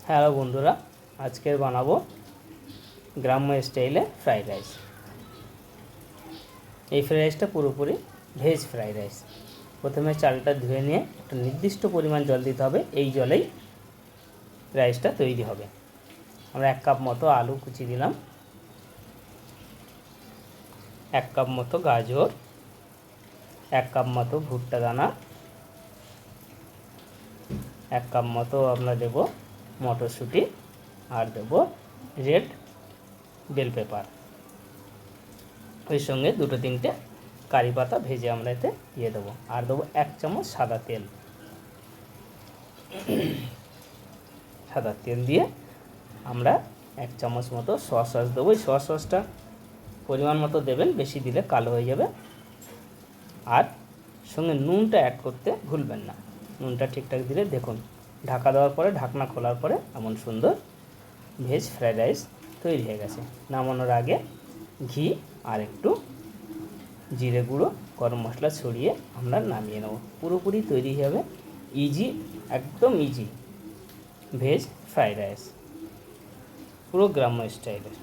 Hello বন্ধুরা, আজকে বানাবো গ্রাম্য স্টাইলে ফ্রাইড রাইস। এই ফ্রাইড রাইসটা পুরোপুরি ভেজ ফ্রাইড রাইস। প্রথমে চালটা ধুয়ে নিয়ে একটা নির্দিষ্ট পরিমাণ জল দিতে হবে, এই জলেই রাইসটা তৈরি হবে। আমরা 1 কাপ মতো আলু কুচি দিলাম, 1 কাপ মতো গাজর, 1 কাপ মতো ভুট্টা দানা, 1 কাপ মতো আমরা দেব মটরশুঁটি, আর দেব রেড বেল পেপার। ওই সঙ্গে 2-3টে কারি পাতা ভেজে আমরা এতে দিয়ে দেবো, আর দেবো 1 চামচ সাদা তেল। সাদা তেল দিয়ে আমরা 1 চামচ মতো সয়া সস দেবো। এই সয়া সসটা পরিমাণ মতো দেবেন, বেশি দিলে কালো হয়ে যাবে। আর সঙ্গে নুনটা অ্যাড করতে ভুলবেন না। নুনটা ঠিকঠাক দিলে দেখুন, ঢাকা দেওয়ার পরে, ঢাকনা খোলার পরে এমন সুন্দর ভেজ ফ্রাইড রাইস তৈরি হয়ে গেছে। নামানোর আগে ঘি আর একটু জিরে গুঁড়ো, গরম মশলা ছড়িয়ে আমরা নামিয়ে নেব। পুরোপুরি তৈরি হবে ইজি, একদম ইজি ভেজ ফ্রাইড রাইস, পুরো গ্রাম্য স্টাইলের।